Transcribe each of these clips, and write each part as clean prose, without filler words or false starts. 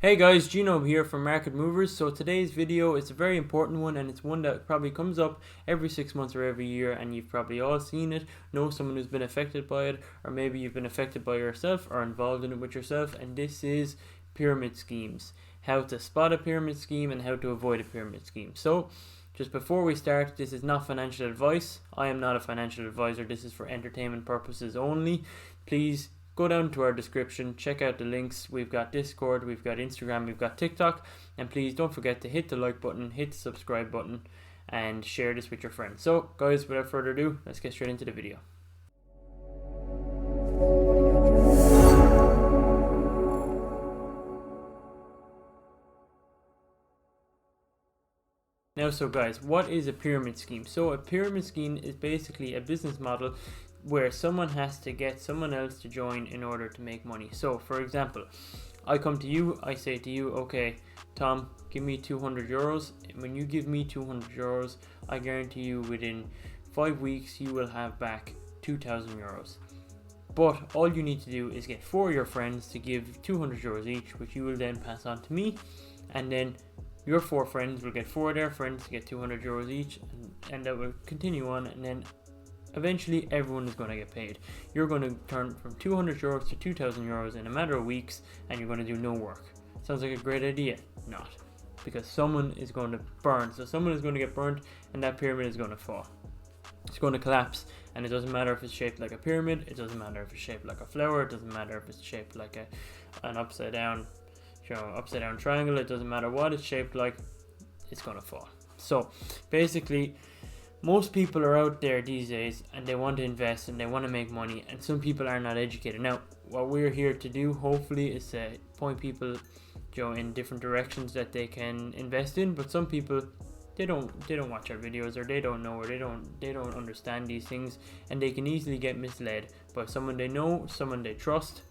Hey guys, Gino here from Market Movers. So today's video is a very important one, and it's one that probably comes up every 6 months or every year, and you've probably all seen it, know someone who's been affected by it, or maybe you've been affected by yourself or involved in it with yourself, and this is pyramid schemes. How to spot a pyramid scheme and how to avoid a pyramid scheme. So just before we start, this is not financial advice. I am not a financial advisor. This is for entertainment purposes only. Please go down to our description, check out the links. We've got Discord, we've got Instagram, we've got TikTok, and please don't forget to hit the like button, hit the subscribe button, and share this with your friends. So guys, without further ado, let's get straight into the video. Now, so guys, what is a pyramid scheme? So a pyramid scheme is basically a business model where someone has to get someone else to join in order to make money. So for example, I come to you, I say to you, okay, Tom, give me 200 euros. When you give me 200 euros, I guarantee you within 5 weeks you will have back 2,000 euros. But all you need to do is get 4 of your friends to give 200 euros each, which you will then pass on to me, and then your 4 friends will get 4 of their friends to get 200 euros each, and that will continue on, and then eventually everyone is going to get paid. You're going to turn from 200 euros to 2,000 euros in a matter of weeks, and you're going to do no work. Sounds like a great idea? Not. Because someone is going to burn. So someone is going to get burnt, and that pyramid is going to fall. It's going to collapse, and it doesn't matter if it's shaped like a pyramid, it doesn't matter if it's shaped like a flower, it doesn't matter if it's shaped like an upside down triangle, it doesn't matter what it's shaped like, it's going to fall. So basically, most people are out there these days and they want to invest and they want to make money, and some people are not educated. Now, what we're here to do, hopefully, is to point people, in different directions that they can invest in. But some people, they don't watch our videos, or they don't know, or they don't understand these things, and they can easily get misled by someone they know, someone they trust,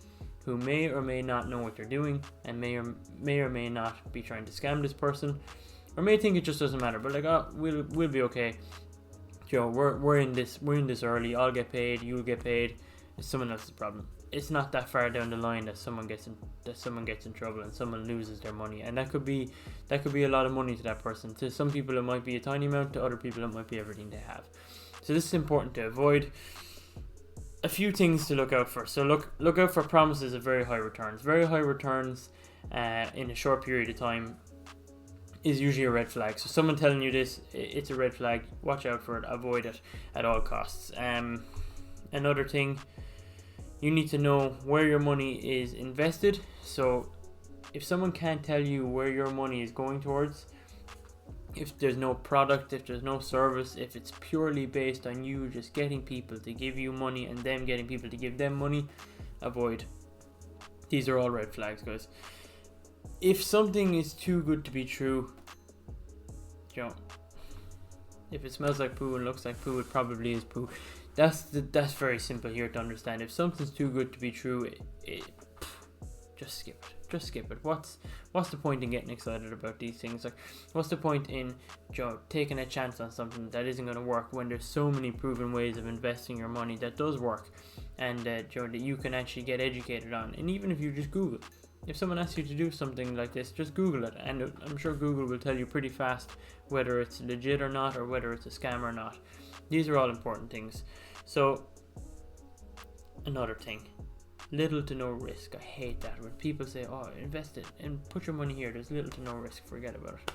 who may or may not know what they're doing, and may or may not be trying to scam this person, or may think it just doesn't matter. But like, oh, we'll be okay. We're in this early. I'll get paid. You'll get paid. It's someone else's problem. It's not that far down the line that someone gets in trouble and someone loses their money, and that could be a lot of money to that person. To some people, it might be a tiny amount. To other people, it might be everything they have. So this is important to avoid. A few things to look out for. So look out for promises of very high returns. Very high returns in a short period of time is usually a red flag. So someone telling you this, it's a red flag. Watch out for it. Avoid it at all costs. Another thing, you need to know where your money is invested. So if someone can't tell you where your money is going towards, if there's no product, if there's no service, if it's purely based on you just getting people to give you money and them getting people to give them money, avoid. These are all red flags, guys. If something is too good to be true, if it smells like poo and looks like poo, it probably is poo. That's very simple here to understand. If something's too good to be true, just skip it. Just skip it. What's the point in getting excited about these things? Like, what's the point in taking a chance on something that isn't going to work when there's so many proven ways of investing your money that does work, and that you can actually get educated on? And even if you just Google, if someone asks you to do something like this, just Google it, and I'm sure Google will tell you pretty fast whether it's legit or not, or whether it's a scam or not. These are all important things. So another thing, little to no risk. I hate that when people say, oh, invest it and put your money here, there's little to no risk. Forget about it.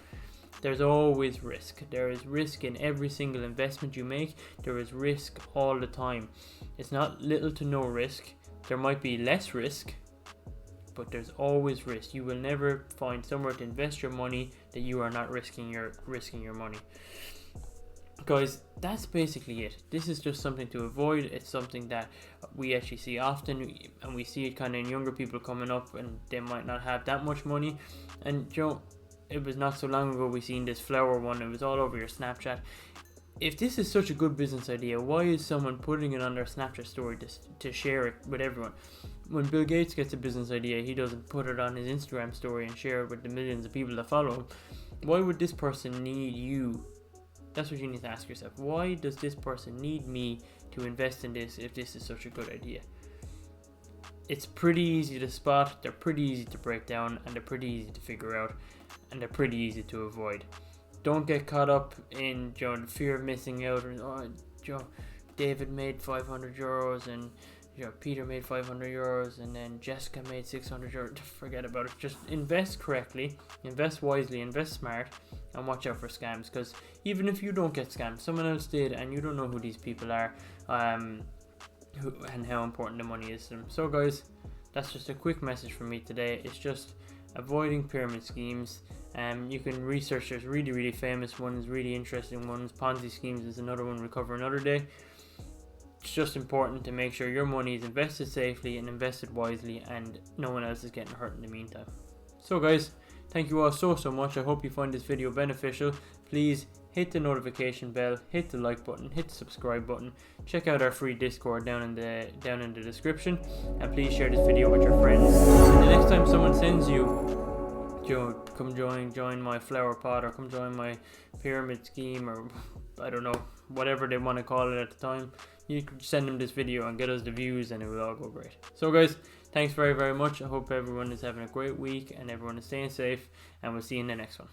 There's always risk. There is risk in every single investment you make. There is risk all the time. It's not little to no risk. There might be less risk, but there's always risk. You will never find somewhere to invest your money that you are not risking your money. Guys, that's basically it. This is just something to avoid. It's something that we actually see often, and we see it kind of in younger people coming up, and they might not have that much money. And it was not so long ago we seen this flower one. It was all over your Snapchat. If this is such a good business idea, why is someone putting it on their Snapchat story to share it with everyone? When Bill Gates gets a business idea, he doesn't put it on his Instagram story and share it with the millions of people that follow him. Why would this person need you? That's what you need to ask yourself. Why does this person need me to invest in this if this is such a good idea? it's pretty easy to spot, they're pretty easy to break down, and they're pretty easy to figure out, and they're pretty easy to avoid. Don't get caught up in the fear of missing out, or David made 500 euros and Peter made 500 euros and then Jessica made 600 euros. Forget about it. Just invest correctly, invest wisely, invest smart, and watch out for scams, because even if you don't get scammed, someone else did, and you don't know who these people are, and how important the money is to them. So guys, that's just a quick message from me today. It's just avoiding pyramid schemes. You can research, there's really famous ones, really interesting ones. Ponzi schemes is another one we'll cover another day. It's just important to make sure your money is invested safely and invested wisely, and no one else is getting hurt in the meantime. So guys, thank you all so much. I hope you find this video beneficial. Please hit the notification bell, hit the like button, hit the subscribe button. Join our free Discord down in the description, and please share this video with your friends. And the next time someone sends you, come join my flower pot, or come join my pyramid scheme, or I don't know, whatever they want to call it at the time, you can send them this video and get us the views, and it will all go great. So guys, thanks very much. I hope everyone is having a great week and everyone is staying safe, and we'll see you in the next one.